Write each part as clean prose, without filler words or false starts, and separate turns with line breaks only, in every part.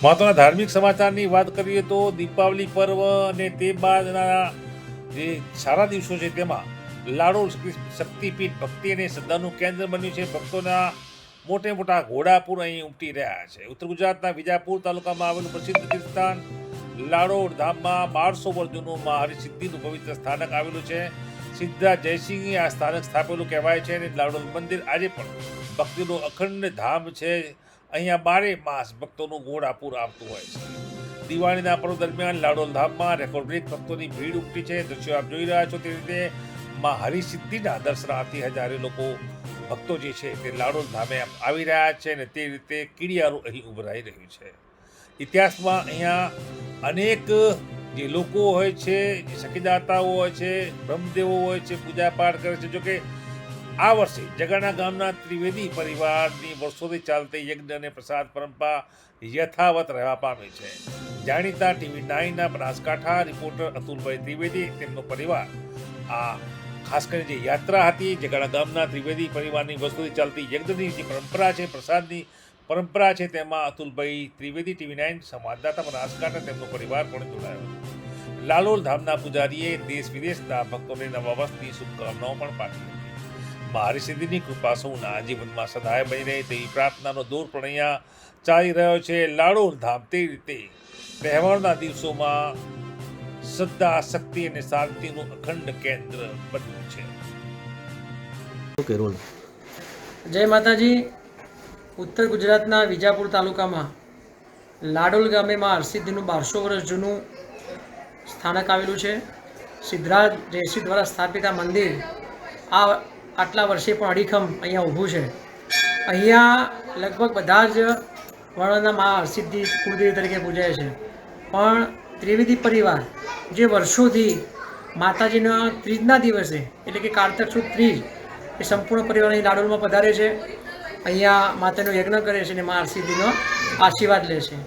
મહત્વના ધાર્મિક સમાચારની વાત કરીએ તો દીપાવલી પર્વ અને તે બાદના જે સારા દિવસો છે તેમાં લાડોલ શક્તિપીઠ ભક્તિ અને શ્રદ્ધાનું કેન્દ્ર બન્યું છે. ભક્તોના મોટા ઘોડાપુર અહીં ઉમટી રહ્યા છે. ઉત્તર ગુજરાતના વિજાપુર તાલુકામાં આવેલું પ્રસિદ્ધ તીર્થસ્થાન લાડોળ ધામમાં 1200 વર્ષ જૂનું મા હરિસિદ્ધિનું પવિત્ર સ્થાનક આવેલું છે. સિદ્ધરાજ જયસિંહે આ સ્થાનક સ્થાપેલું કહેવાય છે અને લાડોલ મંદિર આજે પણ ભક્તિનું અખંડ ધામ છે. અહીંયા 12 માસ ભક્તોનું ઘોડાપુર આવતું હોય છે. દિવાળીના પર્વ દરમિયાન લાડોલ ધામમાં રેકોર્ડ બ્રેક ભક્તોની ભીડ ઉમટી છે. દ્રશ્યો આપ જોઈ રહ્યા છો તે રીતે મા હરિસિદ્ધિના દર્શનાર્થી હજારે લોકો ભક્તો જે છે તે લાડોલ ધામે આવી રહ્યા છે અને તે રીતે કીડિયારું અહીં ઉભરાઈ રહ્યું છે. ઇતિહાસમાં અહીંયા અનેક જે લોકો હોય છે, જે સખીદાતાઓ હોય છે, બ્રહ્મદેવો હોય છે, પૂજા પાઠ કરે છે. જોકે આ વર્ષે જગાણા ગામના ત્રિવેદી પરિવારની વર્ષોથી ચાલતી યજ્ઞ અને પ્રસાદ પરંપરા યથાવત રહેવા પામી છે. જાણીતા TV 9ના બનાસકાંઠા રિપોર્ટર અતુલભાઈ ત્રિવેદી તેમનો પરિવાર આ ખાસ કરીને જે યાત્રા હતી જગાણા ગામના ત્રિવેદી પરિવારની વર્ષોથી ચાલતી યજ્ઞની જે પરંપરા છે, પ્રસાદની પરંપરા છે, તેમાં અતુલભાઈ ત્રિવેદી TV 9 સંવાદદાતા બનાસકાંઠા તેમનો પરિવાર પણ જોડાયો. લાલોલ ધામના પૂજારીએ દેશ વિદેશના ભક્તોને નવા વર્ષની શુભકામનાઓ પણ પાઠવી. મા હરિસિદ્ધિની કૃપા સૌના જીવનમાં સદાય બની રહે તેવી પ્રાર્થનાનો દોર પણ અહીંયા ચાલી રહ્યો છે. લાડોલ ધામ તે રીતે તહેવારના દિવસોમાં શ્રદ્ધા, શક્તિ અને શાંતિનું અખંડ કેન્દ્ર બન્યું છે.
જય માતાજી. ઉત્તર ગુજરાતના વિજાપુર તાલુકામાં લાડોલ ગામે માં હરસિદ્ધિનું 1200 વર્ષ જૂનું સ્થાનક આવેલું છે. સિદ્ધરાજ જયસિંહ દ્વારા સ્થાપિત આ મંદિર આટલા વર્ષે પણ અડીખમ અહીંયા ઊભું છે. અહીંયા લગભગ બધા જ વર્ણના મા હરસિદ્ધિ કુળદેવી તરીકે પૂજાય છે. પણ ત્રિવેદી પરિવાર જે વર્ષોથી માતાજીના ત્રીજના દિવસે એટલે કે કારતક સુદ ત્રીજ એ સંપૂર્ણ પરિવાર અહીં લાડોલમાં પધારે છે. અહીંયા માતાનો યજ્ઞ કરે છે અને મા હરસિદ્ધિનો આશીર્વાદ લે છે.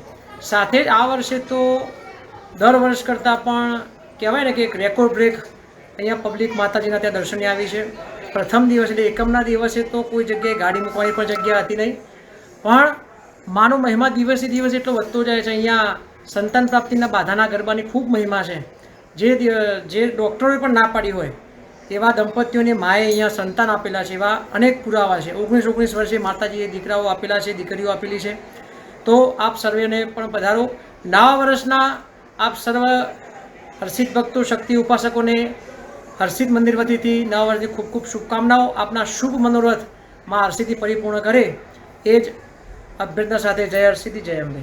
સાથે જ આ વર્ષે તો દર વર્ષ કરતાં પણ કહેવાય ને કે એક રેકોર્ડ બ્રેક અહીંયા પબ્લિક માતાજીના ત્યાં દર્શને આવી છે. પ્રથમ દિવસ એટલે એકમના દિવસે તો કોઈ જગ્યાએ ગાડી મૂકવાની પણ જગ્યા હતી નહીં. પણ માનો મહિમા દિવસે દિવસે એટલો વધતો જાય છે. અહીંયા સંતાન પ્રાપ્તિના બાધાના ગરબાની ખૂબ મહિમા છે. જે ડૉક્ટરોએ પણ ના પાડી હોય એવા દંપતીઓને માએ અહીંયા સંતાન આપેલા છે. એવા અનેક પુરાવા છે. 19 વર્ષે માતાજીએ દીકરાઓ આપેલા છે, દીકરીઓ આપેલી છે. તો આપ સર્વેને પણ પધારો. નવા વર્ષના આપ સર્વ હર્ષિત ભક્તો, શક્તિ ઉપાસકોને હર્ષિત મંદિર વતીથી નવા વર્ષની ખૂબ ખૂબ શુભકામનાઓ. આપના શુભ મનોરથ માં હરસિદ્ધિ પરિપૂર્ણ કરે એ જ અભ્યર્થના સાથે જય હરસિદ્ધિ, જય અંબે.